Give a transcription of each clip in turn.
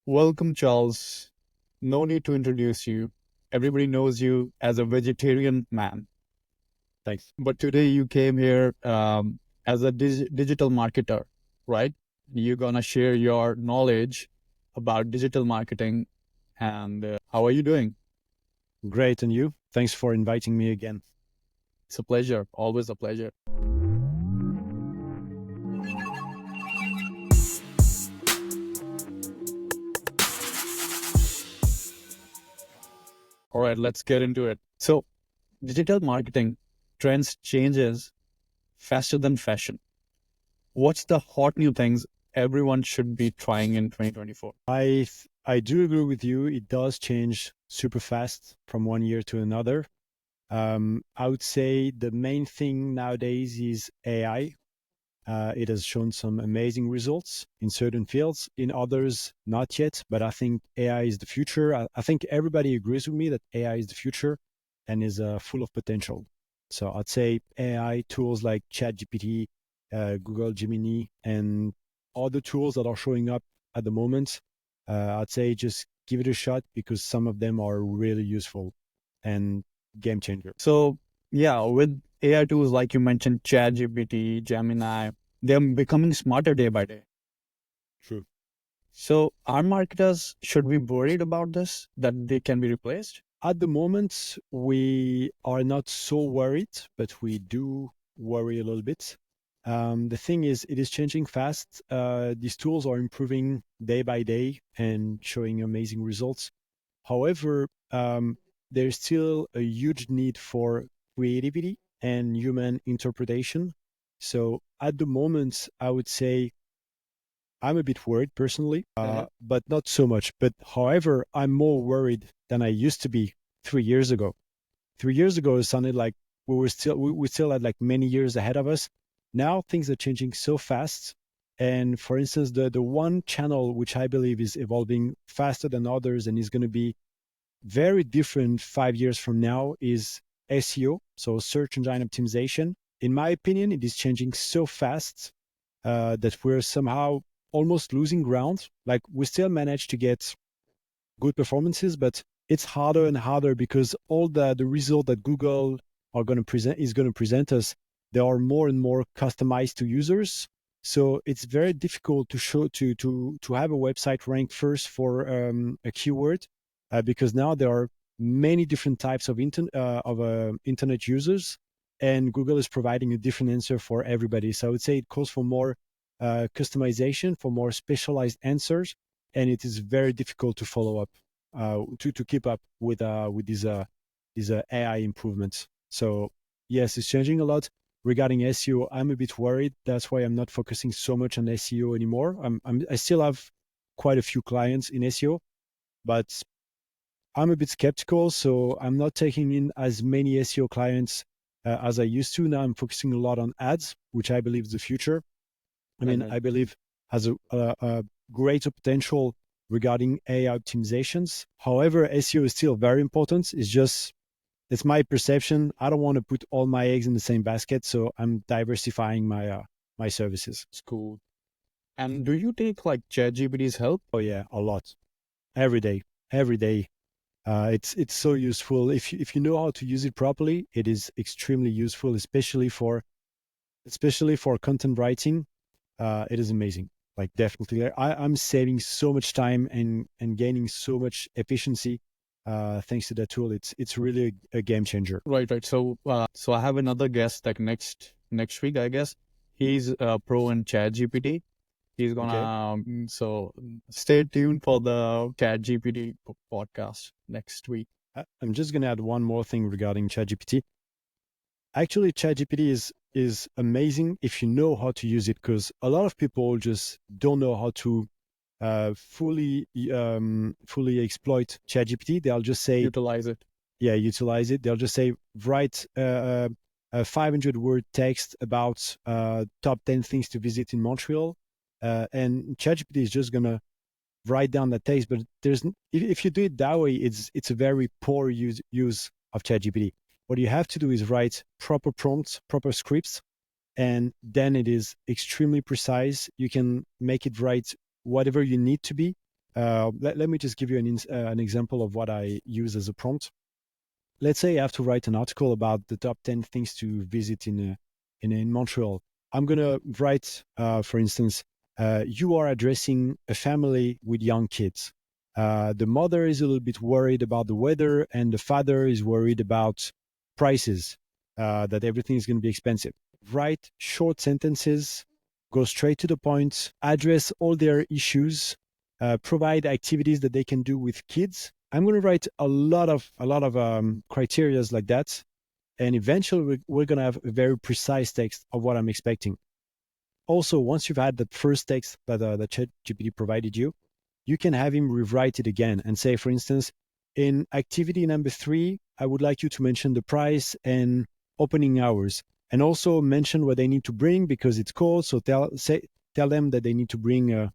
Welcome, Charles. No need to introduce you. Everybody knows you as a vegetarian man. Thanks. But today you came here as a digital marketer, right? You're going to share your knowledge about digital marketing. And how are you doing? Great. And you? Thanks for inviting me again. It's a pleasure. Always a pleasure. All right, let's get into it. So, digital marketing trends changes faster than fashion. What's the hot new things everyone should be trying in 2024? I do agree with you. It does change super fast from one year to another. I would say the main thing nowadays is AI. It has shown some amazing results in certain fields, in others, not yet. But I think AI is the future. I think everybody agrees with me that AI is the future and is full of potential. So I'd say AI tools like ChatGPT, Google Gemini, and other tools that are showing up at the moment, I'd say just give it a shot because some of them are really useful and game changer. So, yeah, with AI tools like you mentioned, ChatGPT, Gemini, they're becoming smarter day by day. True. So, our marketers should be worried about this, that they can be replaced? At the moment, we are not so worried, but we do worry a little bit. The thing is, it is changing fast. These tools are improving day by day and showing amazing results. However, there's still a huge need for creativity and human interpretation. So at the moment, I would say I'm a bit worried personally, but not so much. But however, I'm more worried than I used to be 3 years ago. 3 years ago, it sounded like we still had like many years ahead of us. Now things are changing so fast. And for instance, the one channel which I believe is evolving faster than others and is going to be very different 5 years from now is SEO, so search engine optimization. In my opinion, it is changing so fast that we're somehow almost losing ground. Like we still manage to get good performances, but it's harder and harder because all the result that Google are going to present is going to present us, they are more and more customized to users. So it's very difficult to show to have a website rank first for a keyword because now there are many different types of internet users, and Google is providing a different answer for everybody. So I would say it calls for more customization, for more specialized answers, and it is very difficult to follow up, to keep up with these AI improvements. So yes, it's changing a lot. Regarding SEO, I'm a bit worried. That's why I'm not focusing so much on SEO anymore. I still have quite a few clients in SEO, but I'm a bit skeptical. So I'm not taking in as many SEO clients as I used to. Now I'm focusing a lot on ads, which I believe is the future. I mean, I believe has a greater potential regarding AI optimizations. However, SEO is still very important. It's my perception. I don't want to put all my eggs in the same basket, so I'm diversifying my services. It's cool. And do you take like ChatGPT's help? Oh yeah, a lot. Every day, every day. It's so useful. If you know how to use it properly, it is extremely useful, especially for content writing. It is amazing. Like definitely, I'm saving so much time and gaining so much efficiency thanks to that tool. It's really a game changer. Right, right. So I have another guest like next week, I guess. He's pro in ChatGPT. He's Okay. gonna so stay tuned for the ChatGPT podcast next week. I'm just gonna add one more thing regarding ChatGPT. Actually, ChatGPT is amazing if you know how to use it, because a lot of people just don't know how to fully exploit ChatGPT. They'll just say, Utilize it. yeah, utilize it. They'll just say, write a 500-word text about top 10 things to visit in Montreal, and ChatGPT is just gonna write down the text. But if you do it that way, it's a very poor use of ChatGPT. What you have to do is write proper prompts, proper scripts, and then it is extremely precise. You can make it write whatever you need to be. let me just give you an example of what I use as a prompt. Let's say I have to write an article about the top 10 things to visit in Montreal. I'm going to write, for instance, you are addressing a family with young kids. The mother is a little bit worried about the weather, and the father is worried about prices, that everything is going to be expensive. Write short sentences, go straight to the point, address all their issues, provide activities that they can do with kids. I'm going to write a lot of criterias like that, and eventually we're going to have a very precise text of what I'm expecting. Also, once you've had that first text that ChatGPT provided you, you can have him rewrite it again and say, for instance, in activity number 3, I would like you to mention the price and opening hours, and also mention what they need to bring because it's cold. So tell them that they need to bring a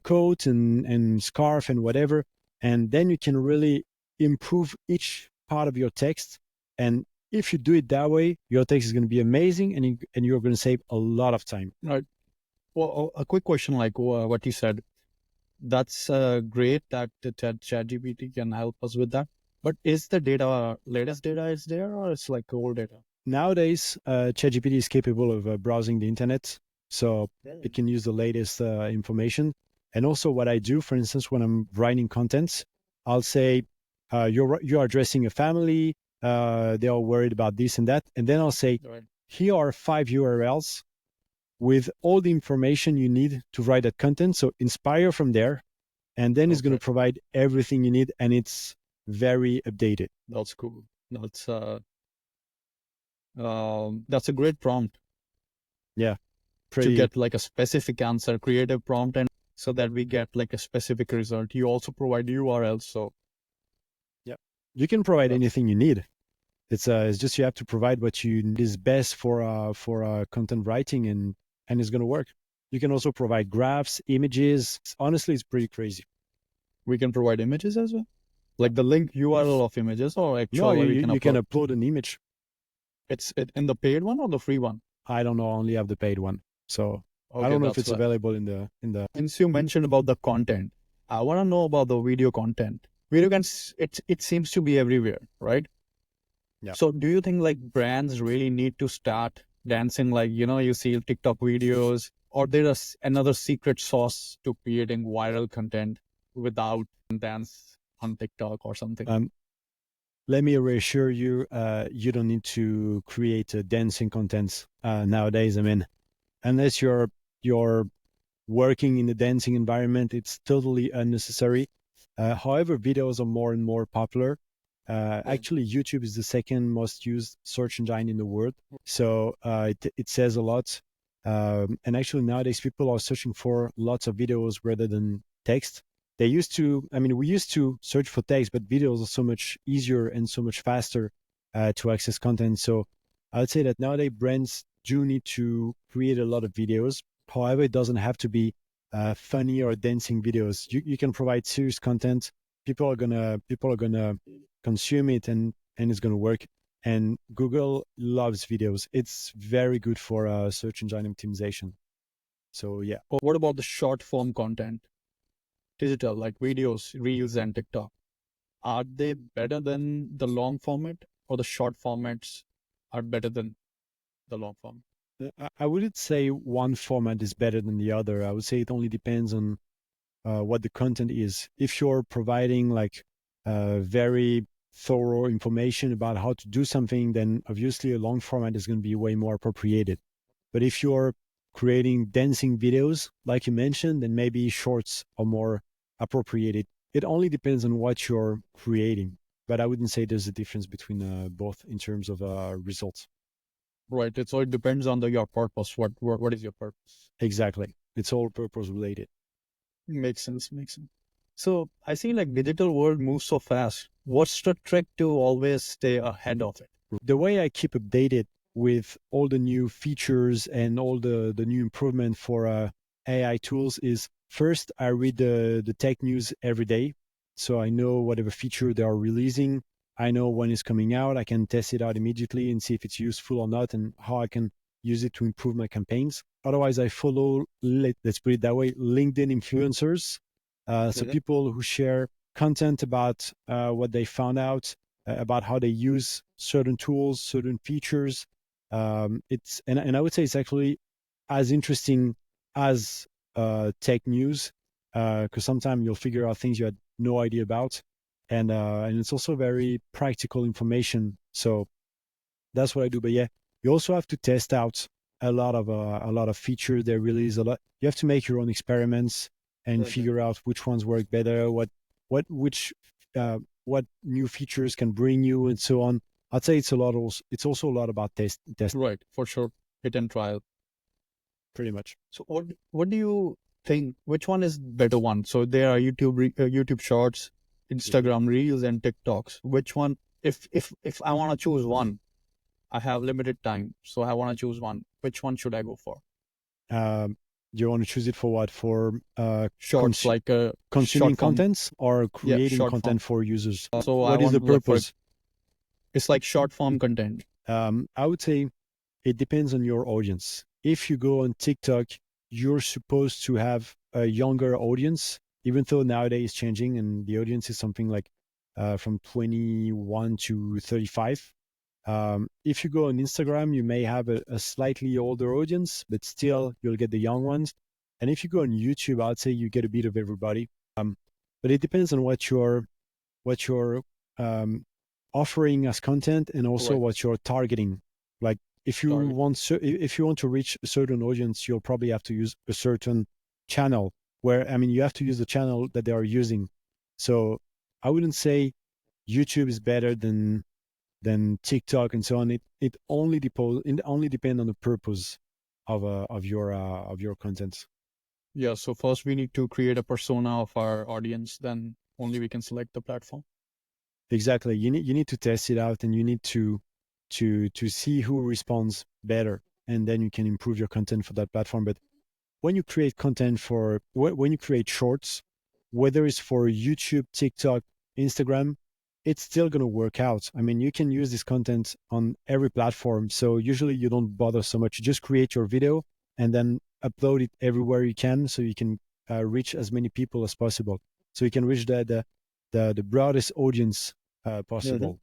coat and scarf and whatever. And then you can really improve each part of your text. And if you do it that way, your text is going to be amazing, and you're going to save a lot of time. Right. Well, a quick question, like what you said. That's great that the ChatGPT can help us with that. But is the data latest data is there, or it's like old data? Nowadays, ChatGPT is capable of browsing the internet, so it can use the latest information. And also, what I do, for instance, when I'm writing contents, I'll say, you're addressing a family, they are worried about this and that, and then I'll say, Right. here are 5 URLs with all the information you need to write that content. So inspire from there, and then it's going to Okay. provide everything you need, and it's very updated. That's cool. That's a great prompt Yeah, to pretty. get like a specific answer, creative prompt, and so that we get like a specific result. You also provide URLs, so Yeah, you can provide that's anything you need. It's just you have to provide what you need is best for content writing, and it's going to work. You can also provide graphs, images. Honestly, it's pretty crazy. we can provide images as well, like the link URL of images, or No, actually we can you can upload. upload an image. It's in the paid one or the free one? I don't know, I only have the paid one, so I Okay, don't know if that's it's why. available in the. Since you mentioned about the content, I want to know about the video content. Video can it seems to be everywhere, right? Yeah. So do you think like brands really need to start dancing, like you see TikTok videos, or there's another secret sauce to creating viral content without dance on TikTok or something? Um, Let me reassure you, you don't need to create dancing content nowadays. I mean, unless you're working in the dancing environment, it's totally unnecessary. However, videos are more and more popular. Actually, YouTube is the second most used search engine in the world, so it says a lot. And actually, nowadays people are searching for lots of videos rather than text. They used to, I mean, we used to search for text, but videos are so much easier and so much faster to access content. So I'd say that nowadays brands do need to create a lot of videos. However, it doesn't have to be funny or dancing videos. You can provide serious content. People are gonna consume it, and it's gonna work. And Google loves videos. It's very good for search engine optimization. So yeah. Or what about the short form content, digital like videos, reels, and TikTok? Are they better than the long format, or the short formats are better than the long form? I wouldn't say one format is better than the other. I would say it only depends on what the content is. If you're providing like very thorough information about how to do something, then obviously a long format is going to be way more appropriated. But if you're creating dancing videos, like you mentioned, then maybe shorts are more appropriated. It only depends on what you're creating. But I wouldn't say there's a difference between both in terms of results. Right. So it depends on your purpose. What is your purpose? Exactly. It's all purpose related. Makes sense. Makes sense. So I see like digital world moves so fast. What's the trick to always stay ahead of it? The way I keep updated with all the new features and all the new improvement for AI tools is first I read the tech news every day, so I know whatever feature they are releasing. I know when it's coming out. I can test it out immediately and see if it's useful or not, and how I can use it to improve my campaigns. Otherwise, I follow, let's put it that way, LinkedIn influencers So people who share content about what they found out, about how they use certain tools, certain features. And I would say it's actually as interesting as tech news, because sometimes you'll figure out things you had no idea about, and it's also very practical information. So that's what I do. But yeah, you also have to test out a lot of features. They release a lot. You have to make your own experiments and figure out which ones work better, which what new features can bring you, and so on. I'd say it's a lot. Also, it's also a lot about test. Right, for sure. Hit and trial. Pretty much. So what do you think? Which one is better one? So there are YouTube Shorts, Instagram Reels, and TikToks. Which one? If I want to choose one, I have limited time, so I want to choose one. Which one should I go for? Um, do you want to choose it for what? For Shorts, like consuming short form. contents or Yeah, creating short form. content for users? So I What is the want like for purpose? it's like short form content. I would say it depends on your audience. If you go on TikTok, you're supposed to have a younger audience, even though nowadays it's changing and the audience is something like from 21 to 35. If you go on Instagram, you may have a slightly older audience, but still you'll get the young ones. And if you go on YouTube, I'd say you get a bit of everybody. But it depends on what you're um, offering as content, and also Right. what you're targeting. Like if you Target. if you want to reach a certain audience, you'll probably have to use a certain channel. Where I mean, you have to use the channel that they are using. So I wouldn't say YouTube is better than TikTok and so on. It only depend on the purpose of your content. Yeah. So first we need to create a persona of our audience. Then only we can select the platform. Exactly. You need to test it out, and you need to see who responds better, and then you can improve your content for that platform. But when you create content when you create shorts, whether it's for YouTube, TikTok, Instagram, it's still going to work out. I mean, you can use this content on every platform. So usually you don't bother so much. You just create your video and then upload it everywhere you can, so you can reach as many people as possible. So you can reach the broadest audience possible.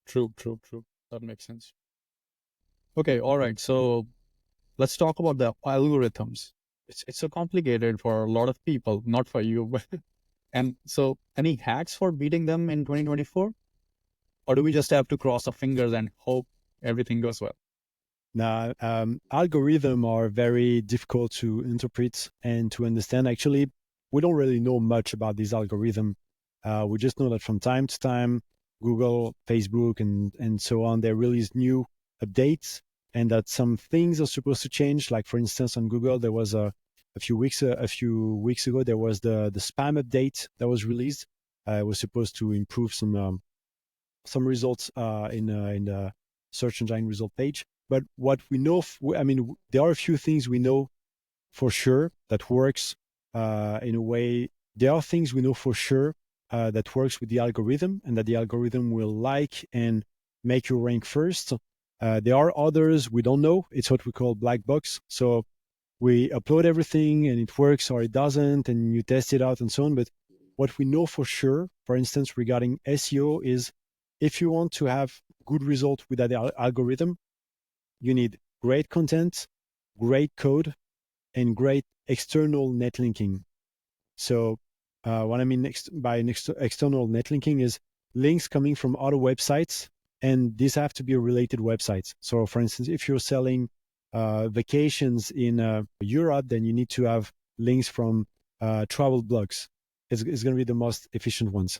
True, true, true. That makes sense. Okay, all right. So let's talk about the algorithms. It's so complicated for a lot of people, not for you. But and so any hacks for beating them in 2024? Or do we just have to cross our fingers and hope everything goes well? Now, algorithms are very difficult to interpret and to understand. Actually, we don't really know much about these algorithms. We just know that from time to time, Google, Facebook, and so on, they release new updates, and that some things are supposed to change. Like for instance, on Google, there was a few weeks ago, there was the spam update that was released. It was supposed to improve some results in the search engine result page. But what we know, I mean, there are a few things we know for sure that works in a way. There are things we know for sure that works with the algorithm, and that the algorithm will like and make you rank first. There are others we don't know. It's what we call black box. So we upload everything and it works or it doesn't, and you test it out and so on. But what we know for sure, for instance, regarding SEO, is if you want to have good result with that algorithm, you need great content, great code, and great external net linking. So what I mean by external net linking is links coming from other websites, and these have to be related websites. So for instance, if you're selling vacations in Europe, then you need to have links from travel blogs. It's going to be the most efficient ones.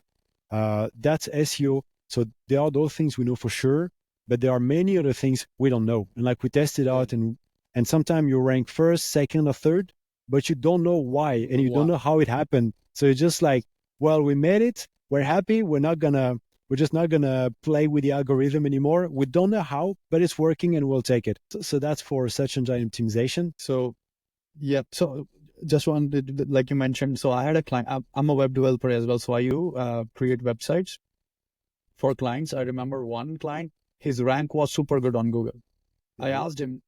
That's SEO. So there are those things we know for sure, but there are many other things we don't know. And like we tested out, and sometimes you rank first, second, or third, but you don't know why, and you don't Wow. know how it happened. So it's just like, well, we made it. We're happy. We're just not gonna play with the algorithm anymore. We don't know how, but it's working, and we'll take it. So that's for search engine optimization. So yeah. So just wanted, like you mentioned, so I had a client. I'm a web developer as well. So I create websites for clients. I remember one client, his rank was super good on Google. I asked him,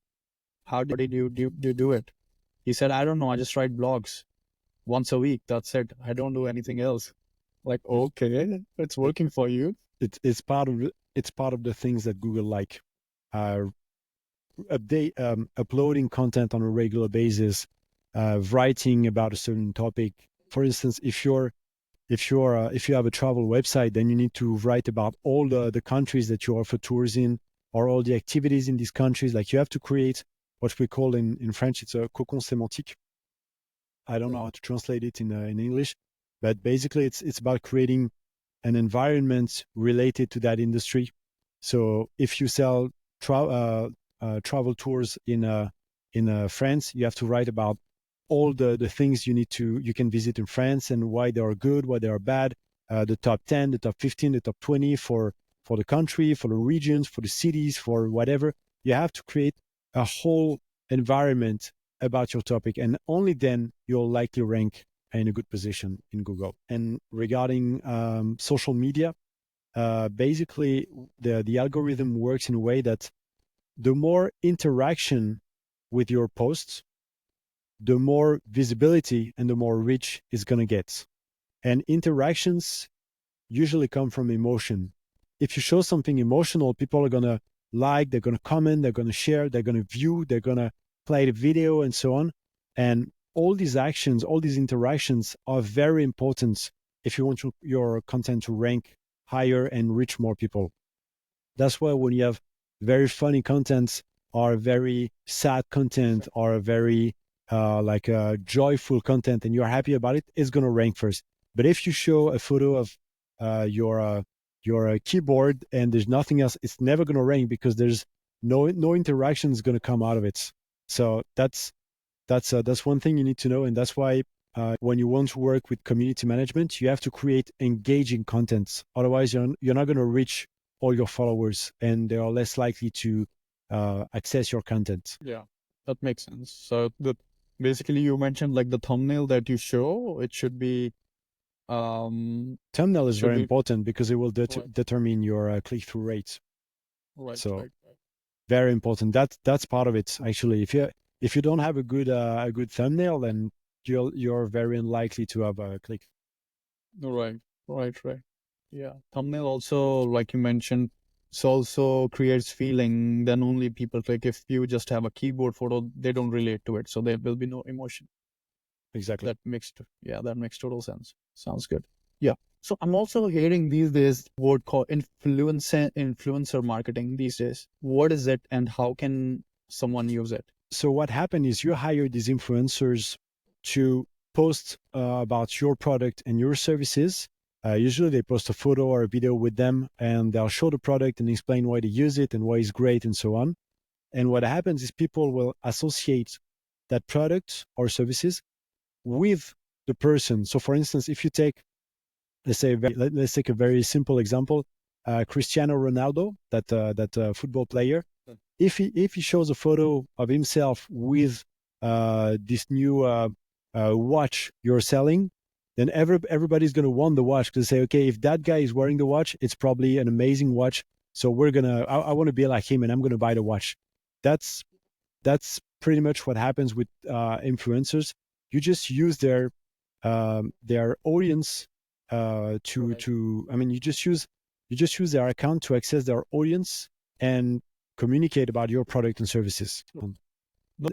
how did you do it? He said, I don't know. I just write blogs. once a week. That's it. I don't do anything else. Like, okay, it's working for you. It's part of the things that Google like. Uh, Uploading content on a regular basis, writing about a certain topic. For instance, if you have a travel website, then you need to write about all the countries that you offer tours in, or all the activities in these countries. Like you have to create what we call in French, it's a cocon sémantique. I don't know how to translate it in English, but basically it's about creating an environment related to that industry. So if you sell travel tours in France, you have to write about all the things you can visit in France and why they are good, why they are bad, the top 10, the top 15, the top 20 for the country, for the regions, for the cities, for whatever. You have to create a whole environment about your topic, and only then you'll likely rank in a good position in Google. And regarding social media, basically the algorithm works in a way that the more interaction with your posts, the more visibility and the more reach it's going to get. And interactions usually come from emotion. If you show something emotional, people are going to like, they're going to comment, they're going to share, they're going to view, they're going to play the video and so on. And all these actions, all these interactions are very important if you want your content to rank higher and reach more people. That's why when you have very funny content or very sad content or very joyful content and you're happy about it, it's going to rank first. But if you show a photo of your keyboard and there's nothing else, it's never going to rank because there's no interaction is going to come out of it. So that's one thing you need to know, and that's why when you want to work with community management, you have to create engaging content. Otherwise, you're not going to reach all your followers, and they are less likely to access your content. Yeah, that makes sense. So the basically you mentioned like the thumbnail that you show, it should be Thumbnail is should very be important because it will right, determine your click-through rate. right, So right, right. very important. That's part of it actually. If you don't have a good thumbnail, then you're very unlikely to have a click. Right, right, right. Yeah. Thumbnail also, like you mentioned, it also creates feeling. Then only people click. If you just have a keyboard photo, they don't relate to it. So there will be no emotion. Exactly. That makes total sense. Sounds good. Yeah. So I'm also hearing these days word called influencer marketing these days. What is it and how can someone use it? So what happened is you hire these influencers to post about your product and your services. Usually they post a photo or a video with them and they'll show the product and explain why they use it and why it's great and so on. And what happens is people will associate that product or services with the person. So for instance, if you take, let's take a very simple example, Cristiano Ronaldo, that football player. If he shows a photo of himself with this new watch you're selling, then everybody's going to want the watch because say, okay, if that guy is wearing the watch, it's probably an amazing watch. So I want to be like him, and I'm going to buy the watch. That's that's pretty much what happens with influencers. You just use their audience to I mean you just use their account to access their audience and communicate about your product and services.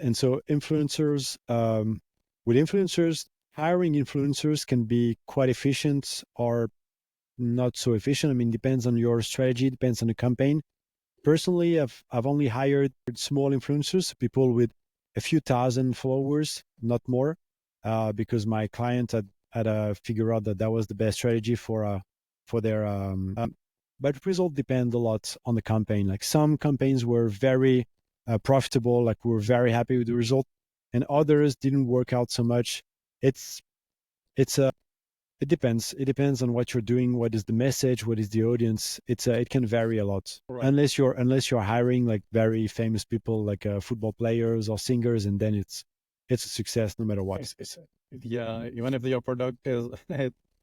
And so with influencers, hiring influencers can be quite efficient or not so efficient. I mean, depends on your strategy, depends on the campaign. Personally, I've only hired small influencers, people with a few thousand followers, not more, because my client had figured out that that was the best strategy for their. But result depend a lot on the campaign. Like some campaigns were very profitable, like we were very happy with the result, and others didn't work out so much. It's it's a it depends. It depends on what you're doing. What is the message? What is the audience? It can vary a lot. Right. Unless you're hiring like very famous people, like football players or singers, and then it's a success no matter what. Yeah, even if your product is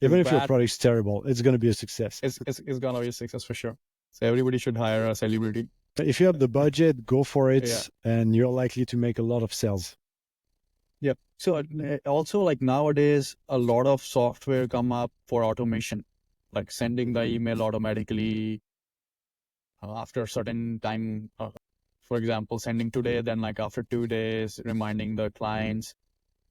Even if your bad, product's terrible, it's going to be a success. it's gonna be a success for sure. So everybody should hire a celebrity. If you have the budget, go for Yeah. it, and you're likely to make a lot of sales. Yeah. So also like nowadays, a lot of software come up for automation, like sending the email automatically after a certain time. For example, sending today, then like after 2 days, reminding the clients.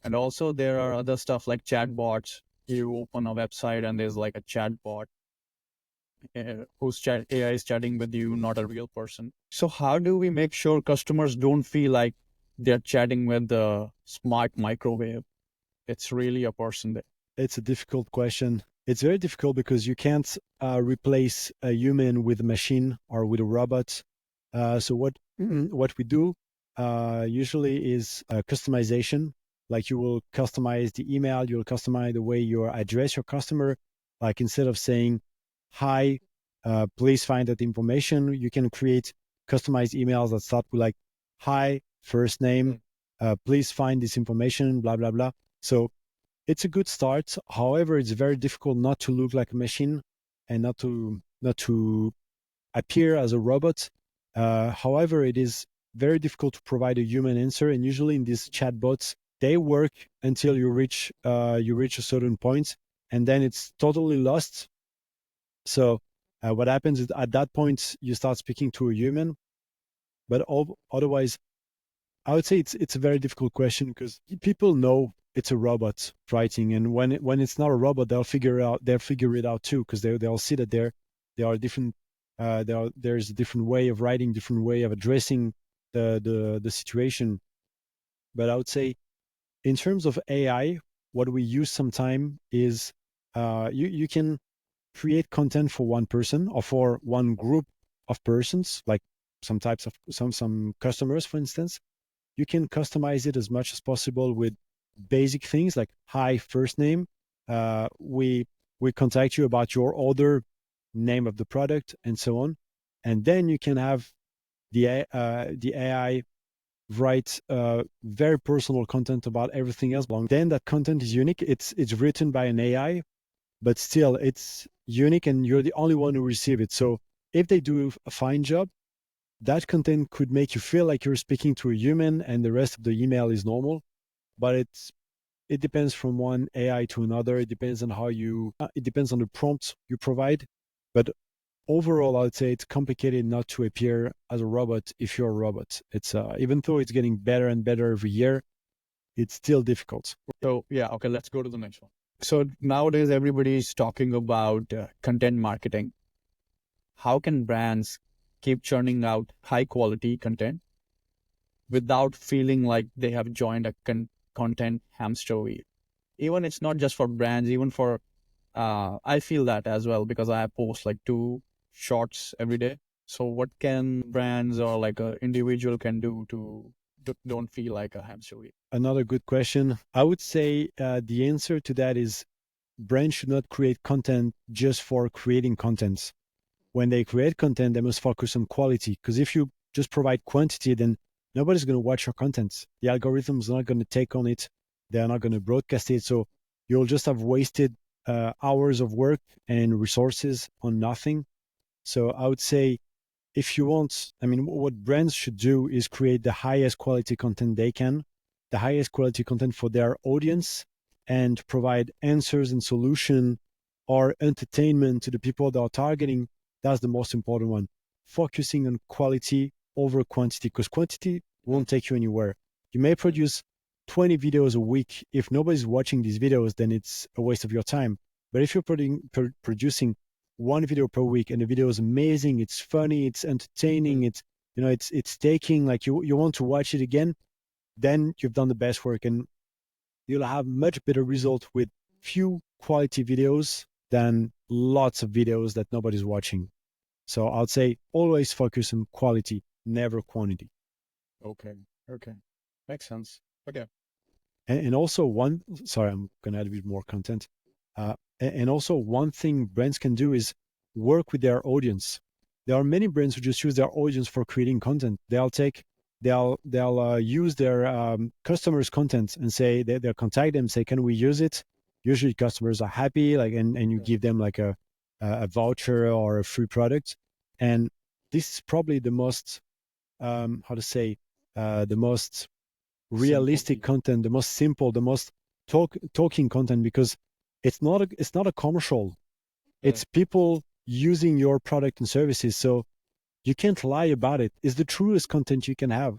And also there are other stuff like chatbots. You open a website and there's like a chatbot whose chat AI is chatting with you, not a real person. So how do we make sure customers don't feel like they're chatting with the smart microwave? It's really a person there. It's a difficult question. It's very difficult because you can't replace a human with a machine or with a robot. So what we do usually is customization. Like you will customize the email, you'll customize the way you address your customer. Like instead of saying, "Hi, please find that information," you can create customized emails that start with like, "Hi, first name, please find this information," blah blah blah. So it's a good start. However, it's very difficult not to look like a machine and not to appear as a robot. However, it is very difficult to provide a human answer. And usually in these chatbots, they work until you reach a certain point, and then it's totally lost. So what happens is at that point you start speaking to a human, but otherwise I would say it's a very difficult question because people know it's a robot writing, and when it's not a robot, they'll figure it out too because they'll see that there are different there's a different way of writing, different way of addressing the situation. But I would say in terms of AI, what we use sometime is you can create content for one person or for one group of persons, like some types of some customers, for instance. You can customize it as much as possible with basic things like hi first name. We contact you about your order, name of the product, and so on. And then you can have the AI write very personal content about everything else belong. Then that content is unique. It's written by an AI, but still it's unique, and you're the only one who receive it. So if they do a fine job, that content could make you feel like you're speaking to a human and the rest of the email is normal. But it depends from one AI to another. It depends on it depends on the prompt you provide. But overall, I'd say it's complicated not to appear as a robot if you're a robot. It's even though it's getting better and better every year, it's still difficult. So yeah, okay, let's go to the next one. So nowadays everybody's talking about content marketing. How can brands keep churning out high quality content without feeling like they have joined a content hamster wheel? Even it's not just for brands, even for I feel that as well because I post like 2 shorts every day. So what can brands or like a individual can do to don't feel like a hamster wheel? Another good question. I would say the answer to that is brands should not create content just for creating content. When they create content, they must focus on quality. Because if you just provide quantity, then nobody's going to watch your content. The algorithm's not going to take on it. They're not going to broadcast it. So you'll just have wasted hours of work and resources on nothing. So I would say if you want, I mean, what brands should do is create the highest quality content they can, the highest quality content for their audience, and provide answers and solution or entertainment to the people they are targeting. That's the most important one. Focusing on quality over quantity, because quantity won't take you anywhere. You may produce 20 videos a week. If nobody's watching these videos, then it's a waste of your time. But if you're producing one video per week and the video is amazing, it's funny, it's entertaining, it's taking like you want to watch it again, then you've done the best work, and you'll have much better result with few quality videos than lots of videos that nobody's watching. So I'd say always focus on quality, never quantity. Okay. Okay. Makes sense. Okay. And also sorry, I'm gonna add a bit more content. And also one thing brands can do is work with their audience. There are many brands who just use their audience for creating content. They'll use their customers' content and say they'll contact them, say, can we use it? Usually customers are happy, like, and you give them like a voucher or a free product. And this is probably the most how to say the most Simple realistic people. content, the most simple, the most talking content, because it's not a commercial. It's Correct. people using your product and services. So you can't lie about it. It's the truest content you can have.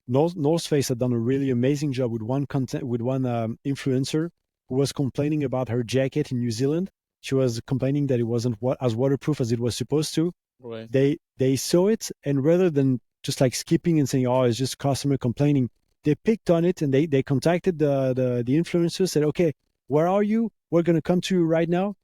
North Face had done a really amazing job with one influencer who was complaining about her jacket in New Zealand. She was complaining that it wasn't as waterproof as it was supposed to. Right. They saw it, and rather than just like skipping and saying, "Oh, it's just customer complaining," they picked on it and they contacted the influencer, said, "Okay, where are you? We're gonna come to you right now."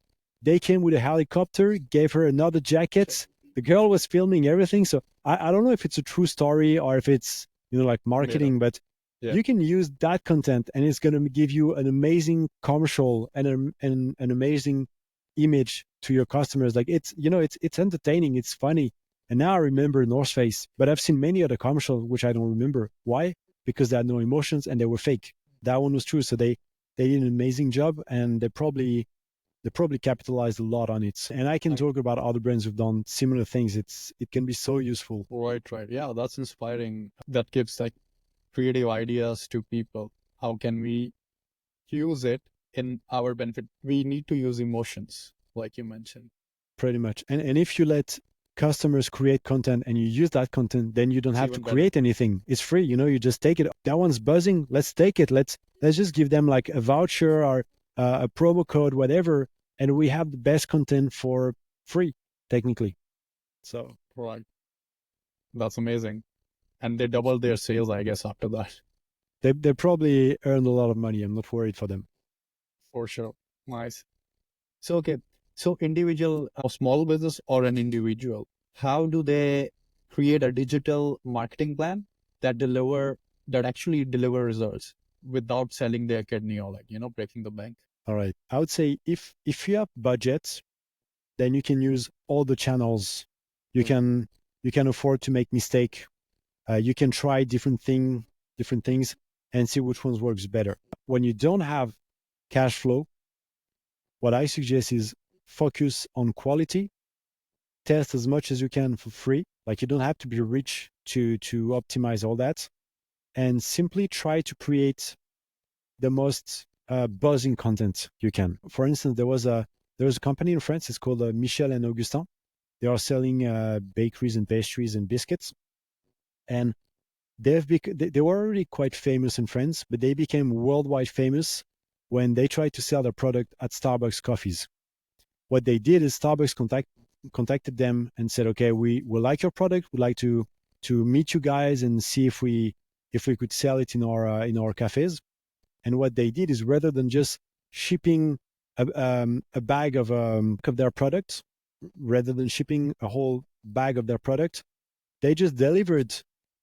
They came with a helicopter, gave her another jacket. The girl was filming everything. So I don't know if it's a true story or if it's, like Made up. marketing, but Yeah. you can use that content and it's going to give you an amazing commercial and an amazing image to your customers. Like it's entertaining, it's funny. And now I remember North Face, but I've seen many other commercials which I don't remember. Why? Because they had no emotions and they were fake. That one was true. So they did an amazing job, and they probably capitalized a lot on it. And I can I, talk about other brands who've done similar things. It can be so useful. right, right. Yeah, that's inspiring. That gives like creative ideas to people. How can we use it in our benefit? We need to use emotions, like you mentioned. Pretty much. And if you let customers create content and you use that content, then you don't It's have to even better. create anything. It's free. You just take it. That one's buzzing. Let's take it. Let's just give them like a voucher or a promo code, whatever, and we have the best content for free, technically. So Right. That's amazing. And they double their sales, I guess, after that. they probably earned a lot of money. I'm not worried for them. For sure. Nice. So, okay. So, individual, small business or an individual, how do they create a digital marketing plan that actually deliver results without selling their kidney or like, breaking the bank? All right. I would say if you have budget, then you can use all the channels. You Right. can you can afford to make mistake. You can try different things, and see which ones works better. When you don't have cash flow, what I suggest is focus on quality. Test as much as you can for free. Like you don't have to be rich to optimize all that, and simply try to create the most buzzing content you can. For instance, there was a company in France. It's called Michel and Augustin. They are selling bakeries and pastries and biscuits, and they were already quite famous in France, but they became worldwide famous when they tried to sell their product at Starbucks coffees. What they did is Starbucks contacted them and said, "Okay, we like your product. We'd like to meet you guys and see if we could sell it in our cafes." And what they did is, rather than just shipping a bag of their product, rather than shipping a whole bag of their product, they just delivered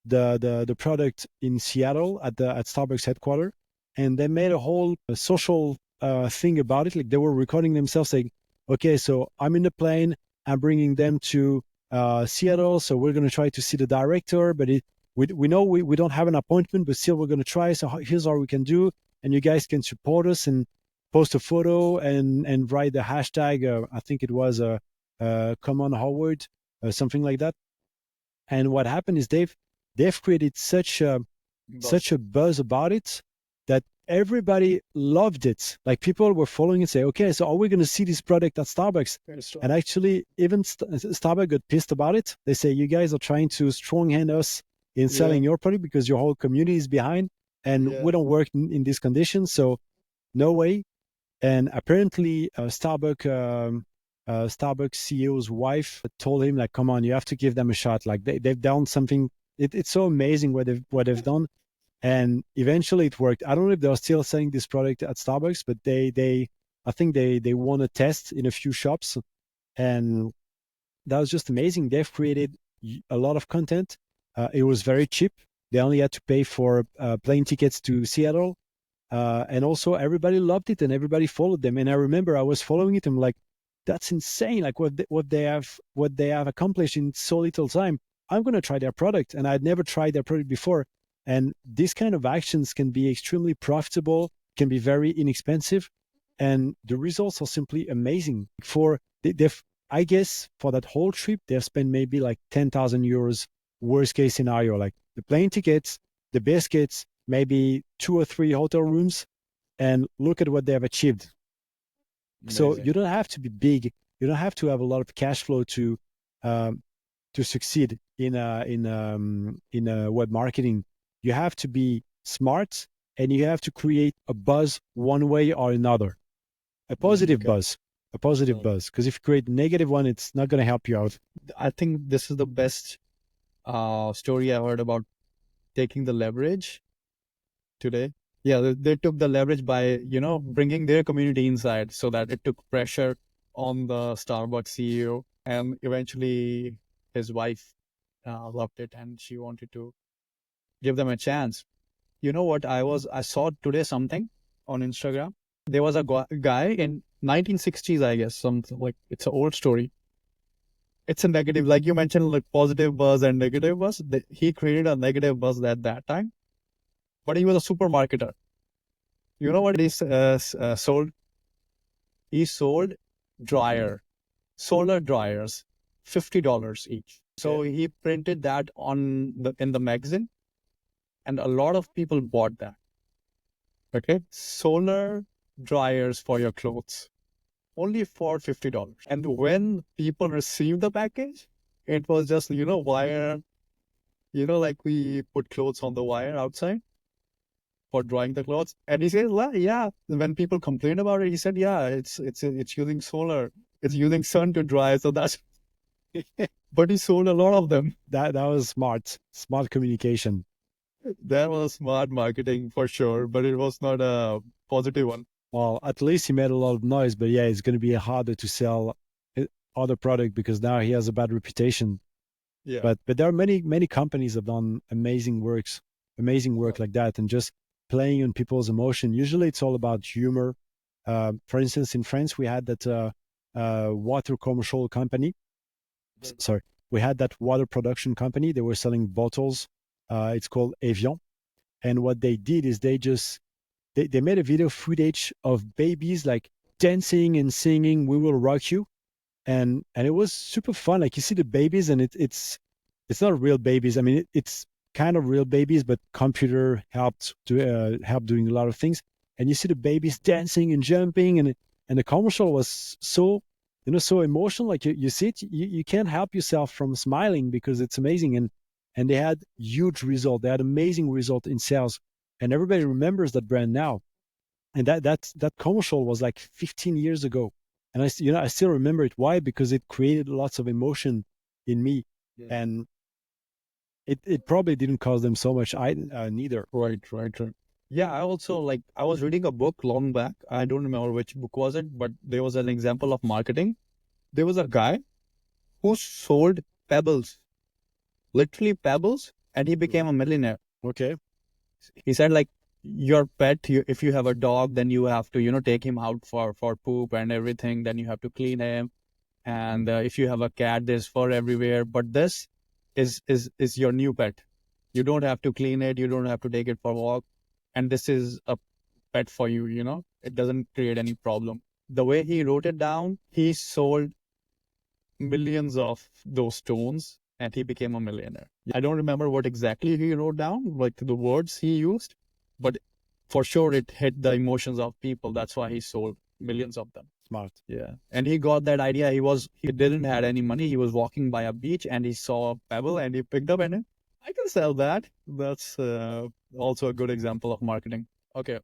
the product in Seattle at Starbucks headquarters, and they made a whole social thing about it. Like they were recording themselves saying, "Okay, so I'm in the plane. I'm bringing them to Seattle. So we're gonna try to see the director, but we know we don't have an appointment, but still we're gonna try. So here's all we can do, and you guys can support us and post a photo and write the hashtag. I think it was come on Howard, something like that." And what happened is they've created such Buzz. a buzz about it that everybody loved it. Like people were following and say, "Okay, so are we going to see this product at Starbucks?" Very strong. And actually, even Starbucks got pissed about it. They say, "You guys are trying to stronghand us in Yeah. selling your product because your whole community is behind, and Yeah. we don't work in these conditions. So no way." And apparently, Starbucks CEO's wife told him, like, "Come on, you have to give them a shot. Like they've done something. It's so amazing what they've done." And eventually, it worked. I don't know if they're still selling this product at Starbucks, but they I think they won a test in a few shops, and that was just amazing. They've created a lot of content. It was very cheap. They only had to pay for plane tickets to Seattle, and also everybody loved it and everybody followed them. And I remember I was following it. I'm like, that's insane! Like what they have accomplished in so little time. I'm gonna try their product, and I'd never tried their product before. And these kind of actions can be extremely profitable, can be very inexpensive, and the results are simply amazing. They've, I guess, for that whole trip, they've spent maybe like 10,000 euros. Worst case scenario, like the plane tickets, the biscuits, maybe 2 or 3 hotel rooms, and look at what they have achieved. So Amazing. you don't have to be big. You don't have to have a lot of cash flow um, to succeed in web marketing. You have to be smart, and you have to create a buzz one way or another, a positive Okay. buzz, a positive buzz. Because if you create a negative one, it's not going to help you out. I think this is the best story I heard about taking the leverage today. Yeah, they took the leverage by, bringing their community inside so that it took pressure on the Starbucks CEO. And eventually his wife loved it and she wanted to give them a chance. You know what? I saw today something on Instagram. There was a guy in 1960s, I guess, something like it's an old story. It's a negative, like you mentioned, like positive buzz and negative buzz. He created a negative buzz at that time, but he was a super marketer. You know what he sold? He sold dryer, solar dryers, $50 each. So he printed that in the magazine, and a lot of people bought that. Okay, solar dryers for your clothes, only for $50. And when people received the package, it was just wire. Like we put clothes on the wire outside for drying the clothes. And he says, well, yeah. When people complained about it, he said, yeah, it's using solar, it's using sun to dry. So that's. But he sold a lot of them. That was smart communication. That was smart marketing for sure, but it was not a positive one. Well, at least he made a lot of noise, but yeah, it's going to be harder to sell other product because now he has a bad reputation. Yeah. But there are many companies have done amazing work like that, and just playing on people's emotion. Usually, it's all about humor. For instance, in France, we had that water commercial company. Sorry, we had that water production company. They were selling bottles. It's called Evian, and what they did is they made a video footage of babies like dancing and singing "We Will Rock You," and it was super fun. Like you see the babies, and it's not real babies. I mean, it's kind of real babies, but computer helped to help doing a lot of things. And you see the babies dancing and jumping, and the commercial was so so emotional. Like you see it, you can't help yourself from smiling because it's amazing. And they had huge result. They had amazing result in sales, and everybody remembers that brand now. And that commercial was like 15 years ago, and I still remember it. Why? Because it created lots of emotion in me, and it probably didn't cost them so much neither. Right. Yeah, I was reading a book long back. I don't remember which book was it, but there was an example of marketing. There was a guy who sold pebbles, literally pebbles, and he became a millionaire. Okay. He said like your pet, if you have a dog, then you have to take him out for poop and everything. Then you have to clean him. And if you have a cat, there's fur everywhere. But this is your new pet. You don't have to clean it. You don't have to take it for a walk. And this is a pet for you. It doesn't create any problem. The way he wrote it down, he sold millions of those stones and he became a millionaire. I don't remember what exactly he wrote down, like the words he used, but for sure it hit the emotions of people. That's why he sold millions of them. Smart. Yeah. And he got that idea. He didn't had any money. He was walking by a beach and he saw a pebble and he picked up and I can sell that. That's also a good example of marketing. Okay.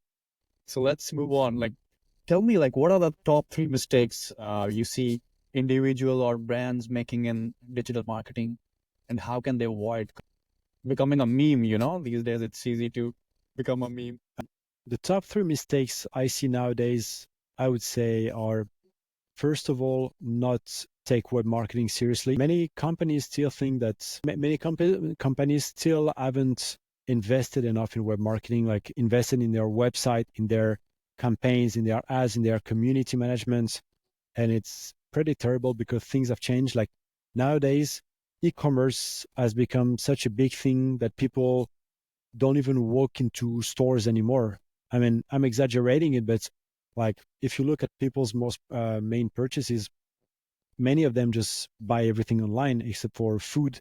So let's move on. Like, tell me, like, what are the top 3 mistakes you see individual or brands making in digital marketing, and how can they avoid becoming a meme? These days it's easy to become a meme. The top 3 mistakes I see nowadays, I would say, are first of all, not take web marketing seriously. Many companies still think that companies still haven't invested enough in web marketing, like invested in their website, in their campaigns, in their ads, in their community management. And it's pretty terrible because things have changed. Like nowadays, e-commerce has become such a big thing that people don't even walk into stores anymore. I mean, I'm exaggerating it, but like if you look at people's most main purchases, many of them just buy everything online except for food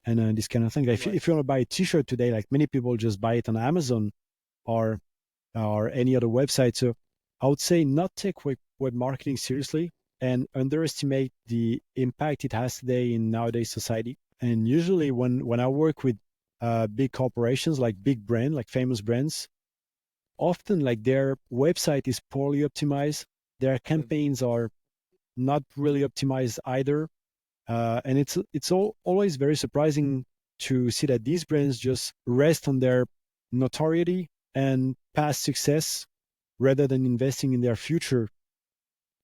and this kind of thing. Like if you want to buy a T-shirt today, like many people just buy it on Amazon or any other website. So I would say not take web marketing seriously and underestimate the impact it has today in nowadays society. And usually when I work with big corporations, like big brand, like famous brands, often like their website is poorly optimized. Their campaigns are not really optimized either. And it's always very surprising to see that these brands just rest on their notoriety and past success rather than investing in their future.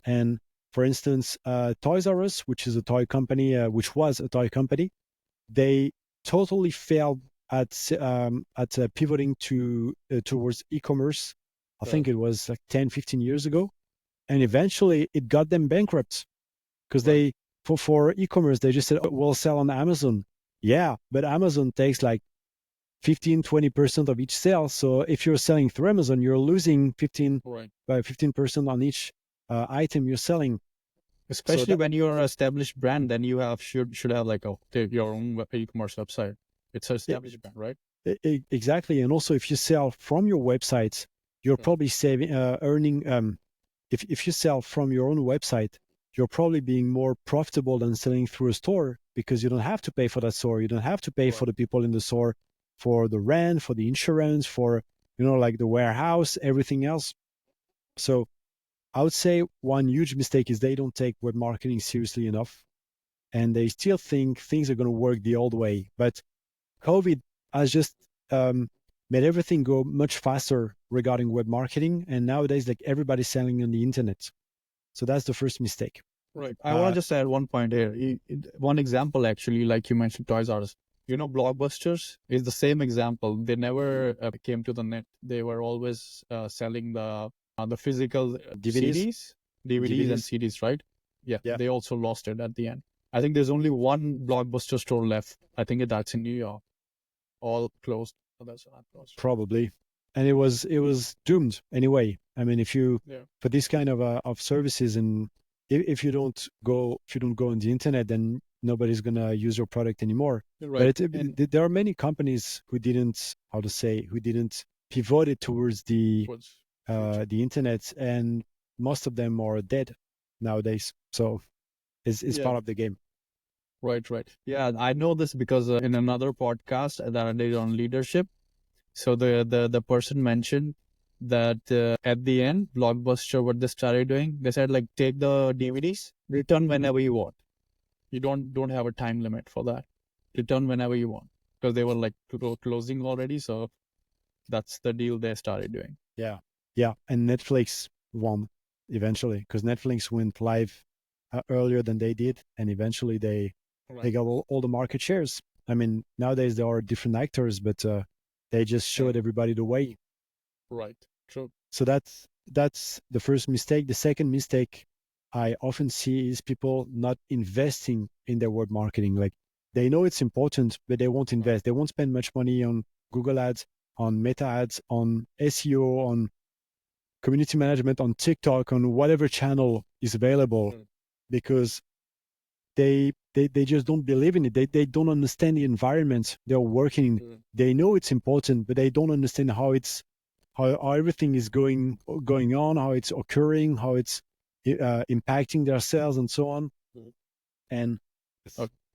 And for instance, Toys R Us, which is a toy company, which was a toy company, they totally failed at pivoting towards e-commerce. I think it was like 10, 15 years ago, and eventually it got them bankrupt because they for e-commerce they just said, oh, we'll sell on Amazon. Yeah, but Amazon takes like 15-20% of each sale. So if you're selling through Amazon, you're losing 15% on each item you're selling. Especially when you're an established brand, then you have should have like your own e-commerce website. It's an established brand, right? Exactly. And also, if you sell from your website, you're probably earning. If you sell from your own website, you're probably being more profitable than selling through a store because you don't have to pay for that store. You don't have to pay for the people in the store, for the rent, for the insurance, for like the warehouse, everything else. So I would say one huge mistake is they don't take web marketing seriously enough, and they still think things are going to work the old way. But COVID has just made everything go much faster regarding web marketing. And nowadays, like everybody's selling on the internet. So that's the first mistake. Right. I want to just add one point here. One example, actually, like you mentioned, Toys R Us. Blockbusters is the same example. They never came to the net. They were always selling the physical DVDs. DVDs and CDs, right? Yeah. They also lost it at the end. I think there's only one Blockbuster store left. I think that's in New York. All closed. Oh, that's not closed. Probably. And it was doomed anyway. I mean, if you for this kind of services, and if you don't go on the internet, then nobody's gonna use your product anymore. Right. But there are many companies who didn't pivot it towards the internet, and most of them are dead nowadays. So it's part of the game. Right. Yeah, I know this because in another podcast that I did on leadership, so the person mentioned that at the end, Blockbuster, what they started doing, they said like take the DVDs, return whenever you want. You don't have a time limit for that. Return whenever you want because they were like closing already. So that's the deal they started doing. Yeah, and Netflix won eventually because Netflix went live earlier than they did, and eventually they got all the market shares. I mean, nowadays there are different actors, but they just showed everybody the way. Right. True. So that's the first mistake. The second mistake I often see is people not investing in their web marketing. Like they know it's important, but they won't invest. They won't spend much money on Google ads, on Meta ads, on SEO, on community management, on TikTok, on whatever channel is available, because they just don't believe in it. They don't understand the environment they're working in. They know it's important, but they don't understand how everything is going on, how it's occurring, how it's impacting their sales, and so on. And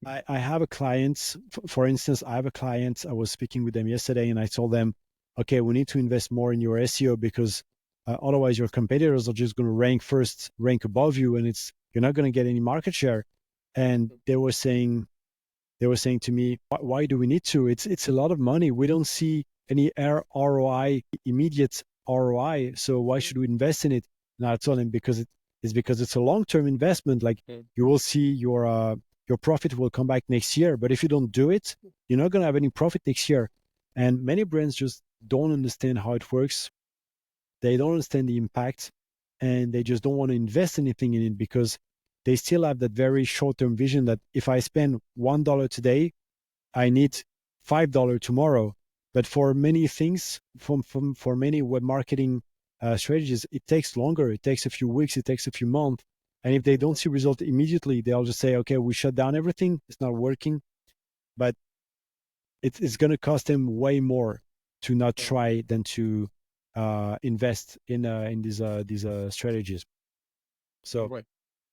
I have a client, for instance, I have a client. I was speaking with them yesterday, and I told them, okay, we need to invest more in your SEO because otherwise your competitors are just going to rank above you, and you're not going to get any market share. And they were saying to me, why do we need to? It's a lot of money. We don't see any ROI, immediate ROI. So why should we invest in it? And I told him because it's a long-term investment. Like you will see your profit will come back next year. But if you don't do it, you're not going to have any profit next year. And many brands just don't understand how it works. They don't understand the impact, and they just don't want to invest anything in it because they still have that very short-term vision that if I spend $1 today, I need $5 tomorrow. But for many things, for many web marketing strategies, it takes longer. It takes a few weeks. It takes a few months. And if they don't see result immediately, they'll just say, okay, we shut down everything. It's not working. But it's going to cost them way more to not try than to invest in these strategies. So Right.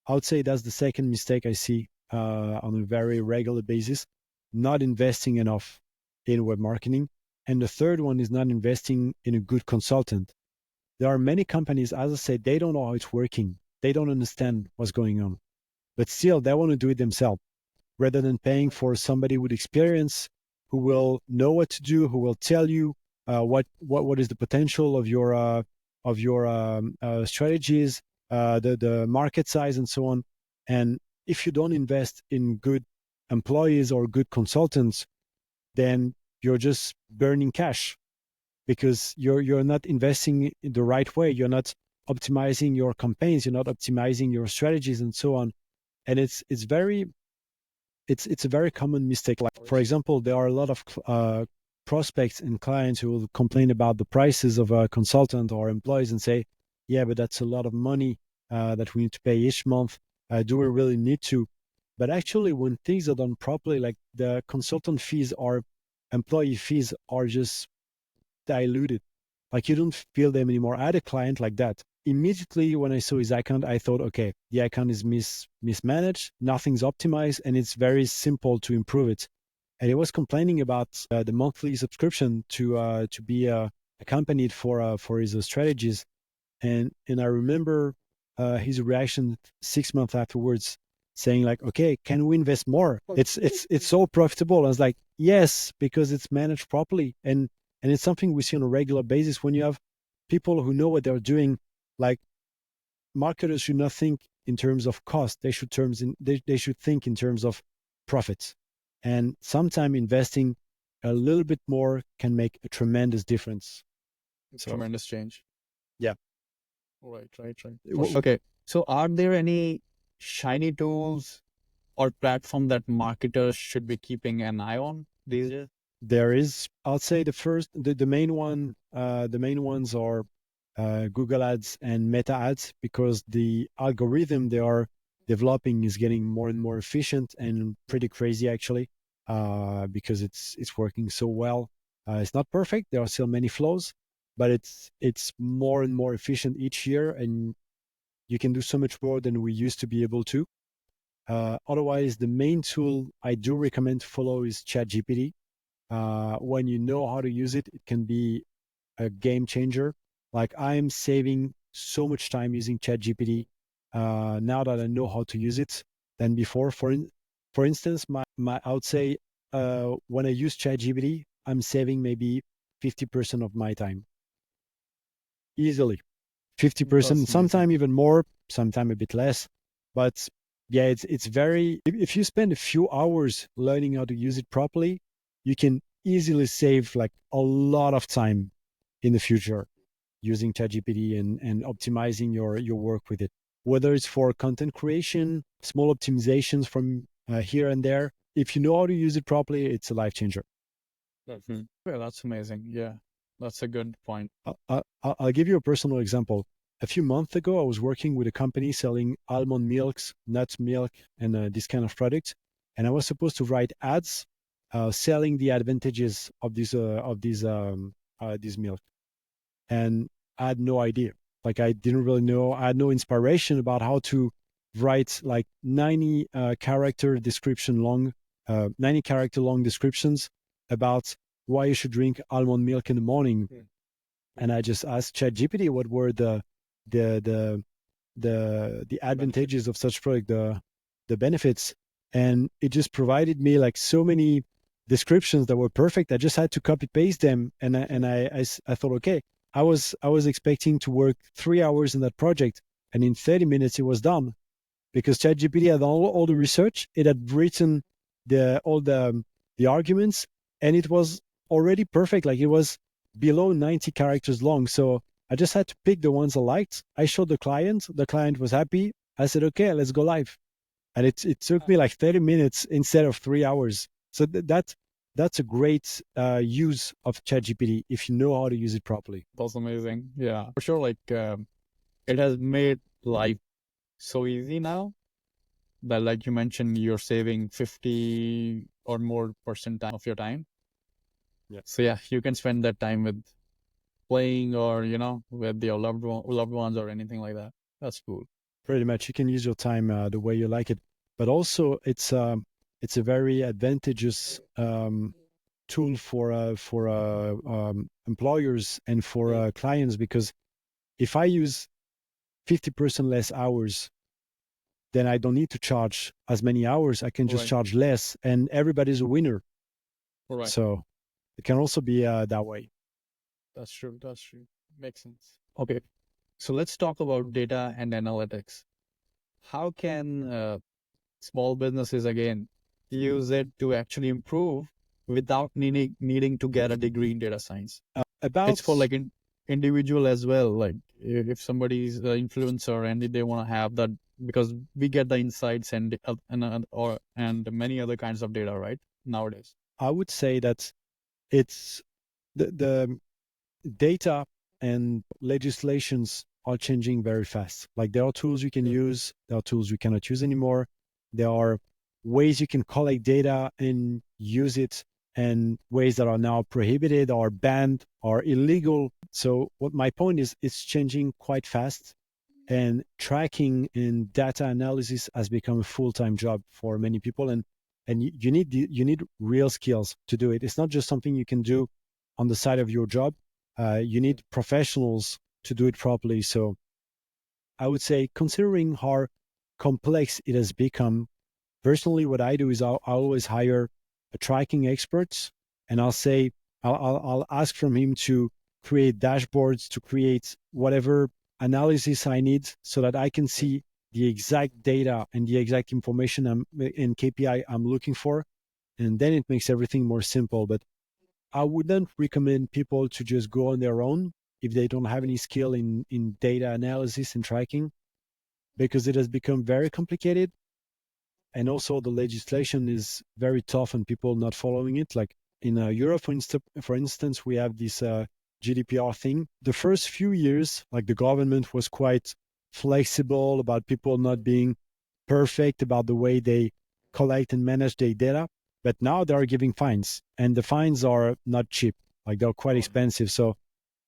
I would say that's the second mistake I see on a very regular basis, not investing enough in web marketing. And the third one is not investing in a good consultant. There are many companies, as I said, they don't know how it's working. They don't understand what's going on, but still they want to do it themselves rather than paying for somebody with experience who will know what to do, who will tell you what is the potential of your strategies, the market size, and so on. And if you don't invest in good employees or good consultants, then you're just burning cash because you're not investing in the right way. You're not optimizing your campaigns. You're not optimizing your strategies, and so on. And it's a very common mistake. Like, for example, there are a lot of prospects and clients who will complain about the prices of a consultant or employees and say, yeah, but that's a lot of money that we need to pay each month. Do we really need to? But actually, when things are done properly, like the consultant fees or employee fees are just diluted. Like you don't feel them anymore. I had a client like that. Immediately when I saw his account, I thought, okay, the account is mismanaged, nothing's optimized, and it's very simple to improve it. And he was complaining about the monthly subscription to be accompanied for his strategies. And I remember his reaction 6 months afterwards, saying like, "Okay, can we invest more? It's so profitable." I was like, "Yes, because it's managed properly." And it's something we see on a regular basis when you have people who know what they're doing. Like marketers should not think in terms of cost; they should think in terms of profits. And sometimes investing a little bit more can make a tremendous difference. So Tremendous change. yeah. Right. Okay. So are there any shiny tools or platform that marketers should be keeping an eye on these days? There is, I'll say the main the main ones are Google Ads and Meta Ads because the algorithm they are developing is getting more and more efficient and pretty crazy actually, because it's working so well. It's not perfect. There are still many flaws, but it's more and more efficient each year, and you can do so much more than we used to be able to. Otherwise, the main tool I do recommend to follow is ChatGPT. When you know how to use it, it can be a game changer. Like I'm saving so much time using ChatGPT now that I know how to use it than before. For instance, my I would say when I use ChatGPT, I'm saving maybe 50% of my time easily. 50%, That's amazing. sometimes even more, sometimes a bit less. But yeah, it's very, if you spend a few hours learning how to use it properly, you can easily save like a lot of time in the future using ChatGPT and optimizing your work with it. Whether it's for content creation, small optimizations from here and there, if you know how to use it properly, it's a life changer. Mhm. Yeah, that's amazing. Yeah, that's a good point. I'll give you a personal example. A few months ago, I was working with a company selling almond milks, nuts milk, and this kind of products, and I was supposed to write ads selling the advantages of this milk, and I had no idea. Like I didn't really know. I had no inspiration about how to write like 90 character description long, 90 character long descriptions about why you should drink almond milk in the morning. And I just asked ChatGPT what were the the the advantages of such product, the benefits, and it just provided me like so many descriptions that were perfect. I just had to copy paste them, and I thought, okay, I was expecting to work 3 hours in that project, and in 30 minutes it was done because ChatGPT had all the research. It had written all the arguments, and it was already perfect. Like it was below 90 characters long. So I just had to pick the ones I liked. I showed the client. The client was happy. I said, okay, let's go live. And it took me like 30 minutes instead of 3 hours. So that's a great use of ChatGPT if you know how to use it properly. That's amazing. Yeah, for sure. Like it has made life so easy now that, like you mentioned, you're saving 50 or more percent of your time. Yeah. So yeah, you can spend that time with playing or with your loved ones or anything like that. That's cool. Pretty much, you can use your time the way you like it, but also it's a very advantageous tool for employers and for clients, because if I use 50% less hours, then I don't need to charge as many hours. I can just Right. charge less, and everybody's a winner. Correct. So it can also be that way. That's true. That's true. Makes sense. Okay. So let's talk about data and analytics. How can small businesses again use it to actually improve without needing to get a degree in data science? It's About for like individual as well. Like if somebody's an influencer and they want to have that, because we get the insights and many other kinds of data right nowadays. I would say that it's the data and legislations are changing very fast. Like there are tools you can use, there are tools you cannot use anymore. There are ways you can collect data and use it, and ways that are now prohibited or banned or illegal. So what my point is, it's changing quite fast, and tracking and data analysis has become a full-time job for many people, and you need real skills to do it. It's not just something you can do on the side of your job. You need professionals to do it properly. So I would say, considering how complex it has become, personally, what I do is I'll always hire a tracking expert, and I'll say I'll ask from him to create dashboards, to create whatever analysis I need, so that I can see the exact data and the exact information and KPI I'm looking for, and then it makes everything more simple. But I wouldn't recommend people to just go on their own if they don't have any skill in data analysis and tracking, because it has become very complicated, and also the legislation is very tough and people not following it. Like in Europe, for instance, we have this GDPR thing. The first few years, like the government was quite flexible about people not being perfect about the way they collect and manage their data, but now they are giving fines, and the fines are not cheap. Like they're quite expensive. So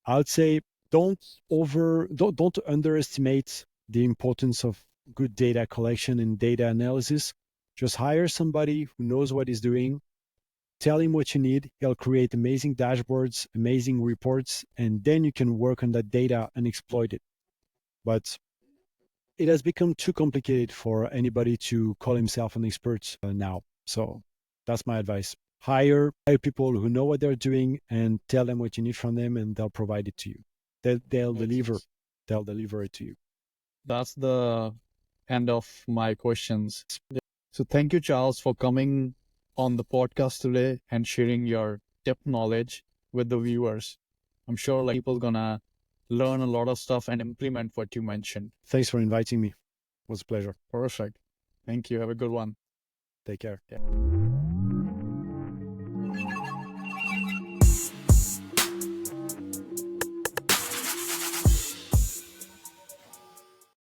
I would say, don't underestimate the importance of good data collection and data analysis. Just hire somebody who knows what he's doing. Tell him what you need. He'll create amazing dashboards, amazing reports, and then you can work on that data and exploit it. But it has become too complicated for anybody to call himself an expert now. So that's my advice. Hire people who know what they're doing, and tell them what you need from them, and they'll provide it to you. They'll Makes deliver. sense. They'll deliver it to you. That's the end of my questions. So thank you, Charles, for coming on the podcast today and sharing your depth knowledge with the viewers. I'm sure like people gonna learn a lot of stuff and implement what you mentioned. Thanks for inviting me. It was a pleasure. Perfect. Thank you. Have a good one. Take care. Yeah.